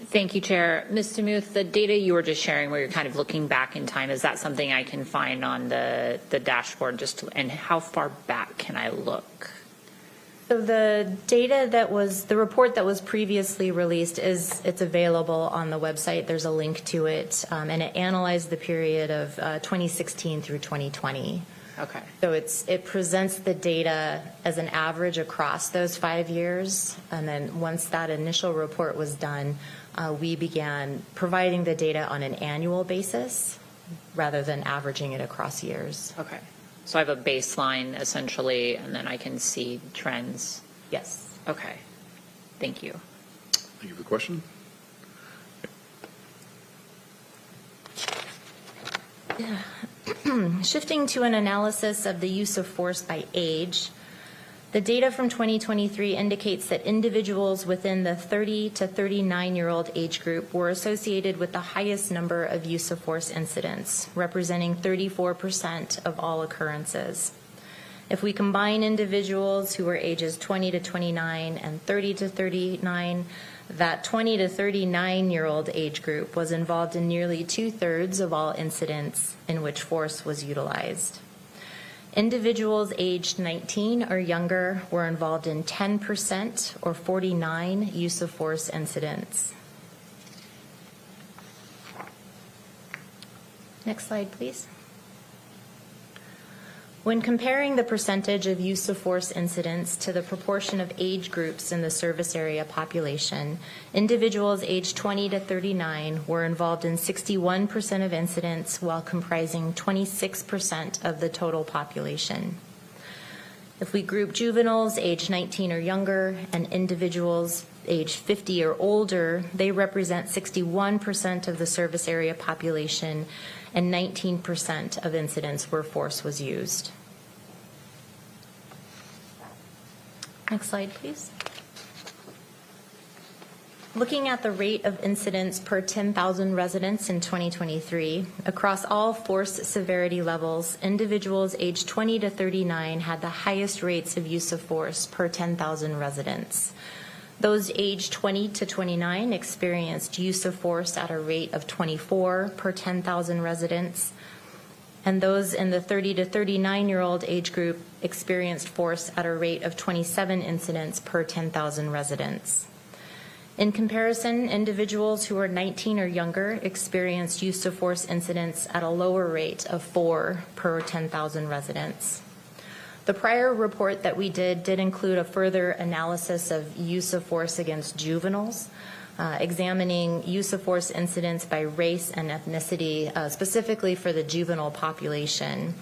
Thank you, Chair. Ms. Demuth, the data you were just sharing where you're kind of looking back in time, is that something I can find on the dashboard? And how far back can I look? So the data that was, the report that was previously released it's available on the website. There's a link to it, and it analyzed the period of 2016 through 2020. Okay. So it presents the data as an average across those 5 years, and then once that initial report was done, we began providing the data on an annual basis rather than averaging it across years. Okay. So I have a baseline essentially, and then I can see trends. Yes. Okay. Thank you. Thank you for the question. Shifting to an analysis of the use of force by age, the data from 2023 indicates that individuals within the 30 to 39-year-old age group were associated with the highest number of use of force incidents, representing 34% of all occurrences. If we combine individuals who were ages 20 to 29 and 30 to 39, that 20 to 39-year-old age group was involved in nearly 2/3 of all incidents in which force was utilized. Individuals aged 19 or younger were involved in 10% or 49 use of force incidents. Next slide, please. When comparing the percentage of use of force incidents to the proportion of age groups in the service area population, individuals aged 20 to 39 were involved in 61% of incidents, while comprising 26% of the total population. If we group juveniles aged 19 or younger and individuals aged 50 or older, they represent 61% of the service area population, and 19% of incidents where force was used. Next slide, please. Looking at the rate of incidents per 10,000 residents in 2023, across all force severity levels, individuals aged 20 to 39 had the highest rates of use of force per 10,000 residents. Those aged 20 to 29 experienced use of force at a rate of 24 per 10,000 residents, and those in the 30 to 39-year-old age group experienced force at a rate of 27 incidents per 10,000 residents. In comparison, individuals who are 19 or younger experienced use of force incidents at a lower rate of 4 per 10,000 residents. The prior report that we did include a further analysis of use of force against juveniles, examining use of force incidents by race and ethnicity, specifically for the juvenile population.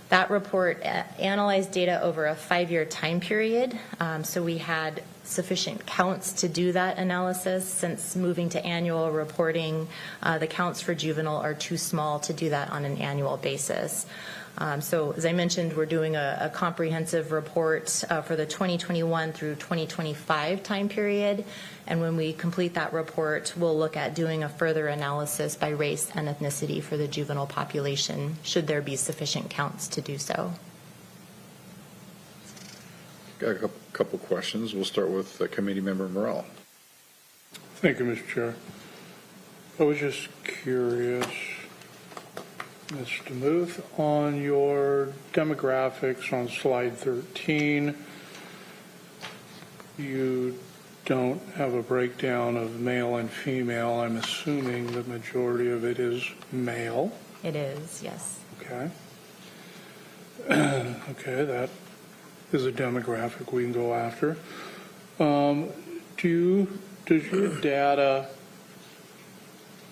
That report analyzed data over a 5-year time period, so we had sufficient counts to do that analysis. Since moving to annual reporting, the counts for juvenile are too small to do that on an annual basis. So as I mentioned, we're doing a comprehensive report for the 2021 through 2025 time period. And when we complete that report, we'll look at doing a further analysis by race and ethnicity for the juvenile population, should there be sufficient counts to do so. Got a couple questions. We'll start with Committee Member Morrell. Thank you, Mr. Chair. I was just curious, Mr. Muth, on your demographics on slide 13, you don't have a breakdown of male and female. I'm assuming the majority of it is male. It is, yes. Okay. Okay, that is a demographic we can go after. Does your data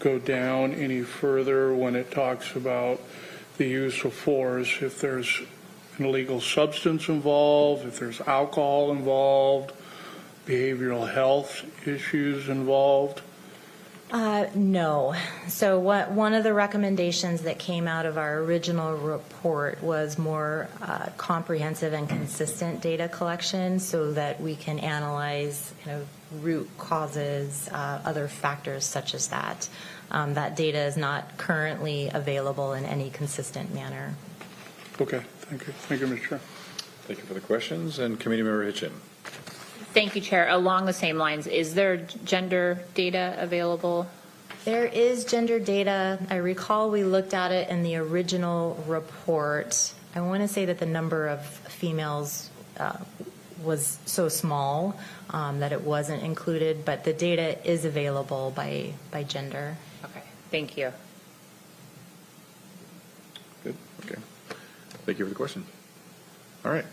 go down any further when it talks about the use of force, if there's an illegal substance involved, if there's alcohol involved, behavioral health issues involved? No. So one of the recommendations that came out of our original report was more comprehensive and consistent data collection so that we can analyze root causes, other factors such as that. That data is not currently available in any consistent manner. Okay, thank you. Thank you, Mr. Chair. Thank you for the questions. And Committee Member Hitchin. Thank you, Chair. Along the same lines, is there gender data available? There is gender data. I recall we looked at it in the original report. I want to say that the number of females was so small that it wasn't included, but the data is available by gender. Okay, thank you. Good. Okay. Thank you for the question. All right.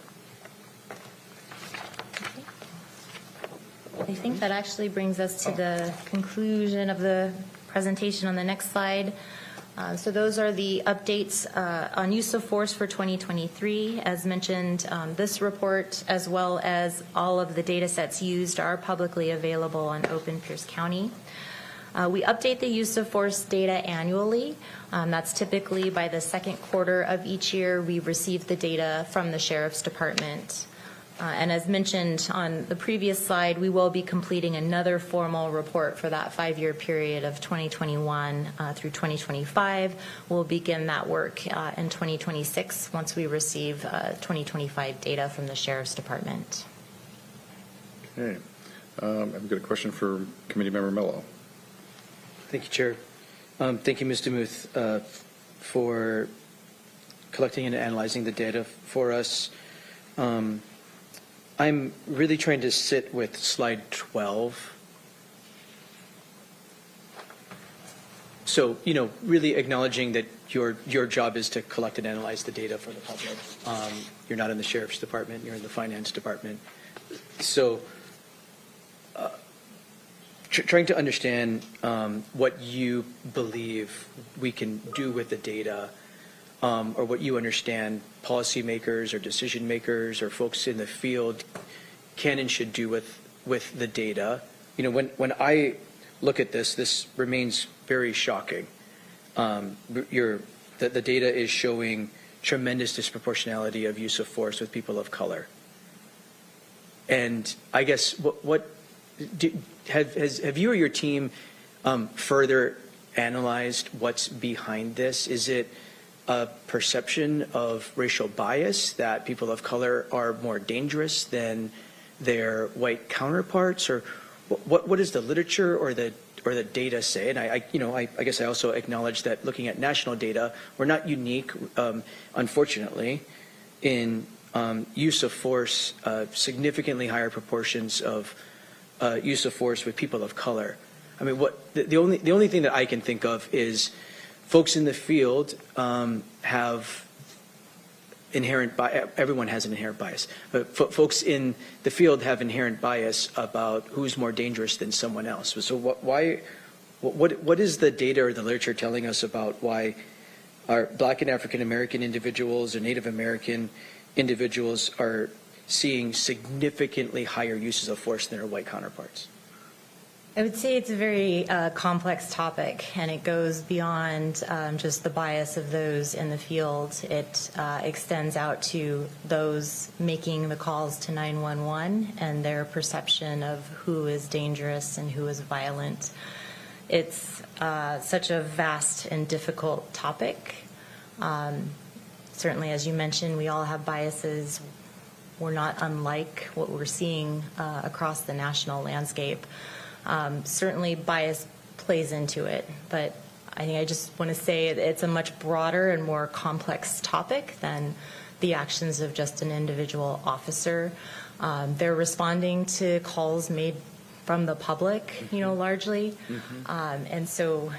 I think that actually brings us to the conclusion of the presentation on the next slide. So those are the updates on use of force for 2023. As mentioned, this report, as well as all of the data sets used, are publicly available on Open Pierce County. We update the use of force data annually. That's typically by the second quarter of each year. We receive the data from the Sheriff's Department. And as mentioned on the previous slide, we will be completing another formal report for that 5-year period of 2021 through 2025. We'll begin that work in 2026 once we receive 2025 data from the Sheriff's Department. Okay. I've got a question for Committee Member Mello. Thank you, Chair. Thank you, Mr. Muth, for collecting and analyzing the data for us. I'm really trying to sit with slide 12. So, really acknowledging that your job is to collect and analyze the data for the public. You're not in the Sheriff's Department, you're in the Finance Department. So, trying to understand what you believe we can do with the data, or what you understand policymakers or decision makers or folks in the field can and should do with the data. When I look at this remains very shocking. The data is showing tremendous disproportionality of use of force with people of color. And I guess have you or your team further analyzed what's behind this? Is it a perception of racial bias that people of color are more dangerous than their white counterparts, or what does the literature or the data say? And I guess I also acknowledge that looking at national data, we're not unique, unfortunately, in use of force. Significantly higher proportions of use of force with people of color. I mean, the only thing that I can think of is folks in the field have inherent bias. Everyone has an inherent bias, but folks in the field have inherent bias about who's more dangerous than someone else. So what is the data or the literature telling us about why our Black and African American individuals or Native American individuals are seeing significantly higher uses of force than their white counterparts? I would say it's a very complex topic, and it goes beyond just the bias of those in the field. It extends out to those making the calls to 911 and their perception of who is dangerous and who is violent. It's such a vast and difficult topic. Certainly, as you mentioned, we all have biases. We're not unlike what we're seeing across the national landscape. Certainly bias plays into it, but I think I just want to say it's a much broader and more complex topic than the actions of just an individual officer. They're responding to calls made from the public, largely. And so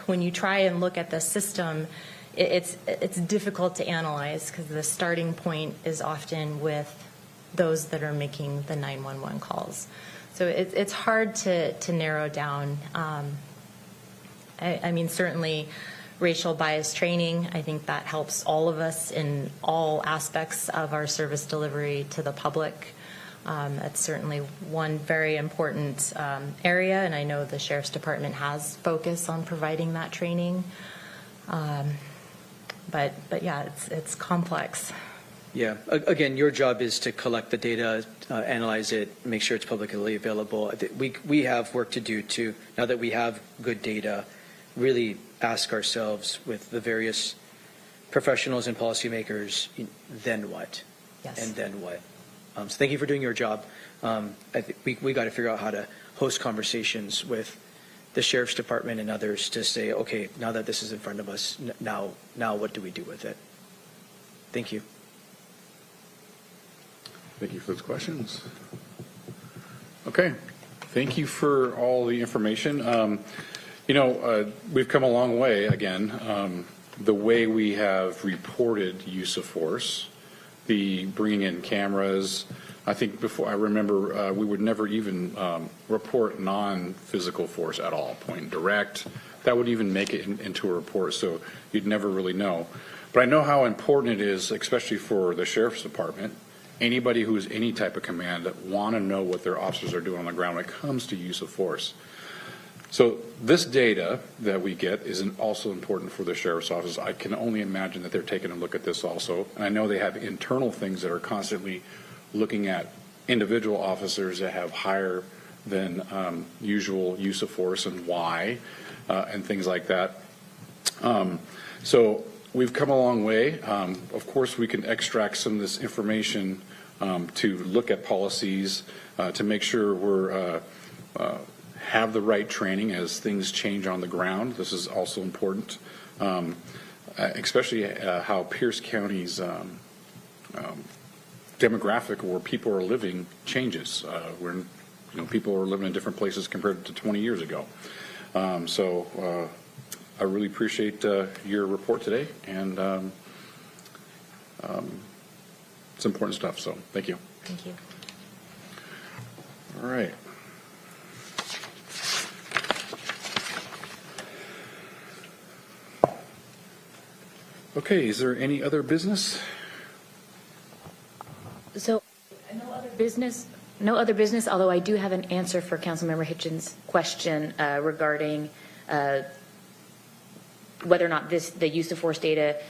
when you try and look at the system, it's difficult to analyze because the starting point is often with those that are making the 911 calls. So it's hard to narrow down. I mean, certainly racial bias training, I think that helps all of us in all aspects of our service delivery to the public. That's certainly one very important area, and I know the Sheriff's Department has focus on providing that training. But yeah, it's complex. Yeah. Again, your job is to collect the data, analyze it, make sure it's publicly available. We have work to do to, now that we have good data, really ask ourselves with the various professionals and policymakers, then what? Yes. And then what? So thank you for doing your job. I think we got to figure out how to host conversations with the Sheriff's Department and others to say, okay, now that this is in front of us, now what do we do with it? Thank you. Thank you for those questions. Okay, thank you for all the information. We've come a long way, again, the way we have reported use of force, the bringing in cameras. I think before, I remember we would never even report non-physical force at all, point and direct. That would even make it into a report, so you'd never really know. But I know how important it is, especially for the Sheriff's Department, anybody who is any type of command that want to know what their officers are doing on the ground when it comes to use of force. So this data that we get is also important for the Sheriff's Office. I can only imagine that they're taking a look at this also. And I know they have internal things that are constantly looking at individual officers that have higher than usual use of force and why, and things like that. So we've come a long way. Of course, we can extract some of this information to look at policies to make sure we're have the right training as things change on the ground. This is also important, especially how Pierce County's demographic, where people are living, changes. Where people are living in different places compared to 20 years ago. So I really appreciate your report today, and it's important stuff. So thank you. Thank you. All right. Okay, is there any other business? So, no other business, although I do have an answer for Councilmember Hitchens' question regarding whether or not the use of force data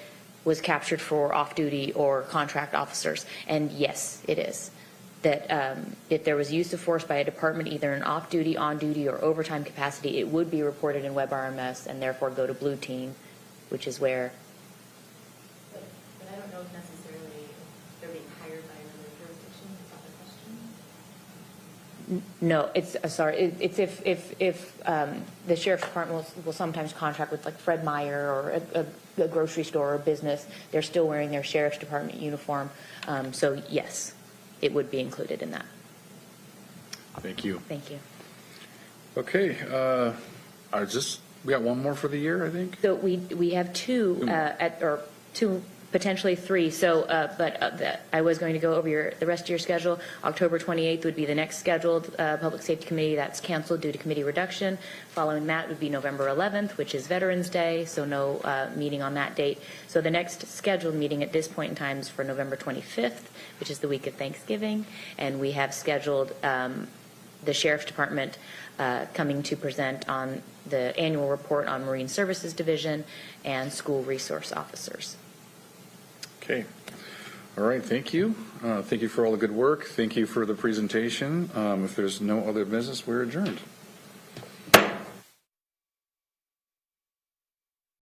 was captured for off-duty or contract officers. And yes, it is. That if there was use of force by a department, either in off-duty, on-duty, or overtime capacity, it would be reported in WebRMS and therefore go to Blue Team, which is where. But I don't know if necessarily they're being hired by another jurisdiction. Is that the question? No, it's sorry. It's if the Sheriff's Department will sometimes contract with like Fred Meyer or a grocery store or business. They're still wearing their Sheriff's Department uniform. So yes, it would be included in that. Thank you. Thank you. Okay, we got one more for the year, I think? So we have two, or two, potentially three. So, I was going to go over the rest of your schedule. October 28th would be the next scheduled Public Safety Committee. That's canceled due to committee reduction. Following that would be November 11th, which is Veterans Day, so no meeting on that date. So the next scheduled meeting at this point in time is for November 25th, which is the week of Thanksgiving. And we have scheduled the Sheriff's Department coming to present on the annual report on Marine Services Division and school resource officers. Okay. All right, thank you. Thank you for all the good work. Thank you for the presentation. If there's no other business, we're adjourned.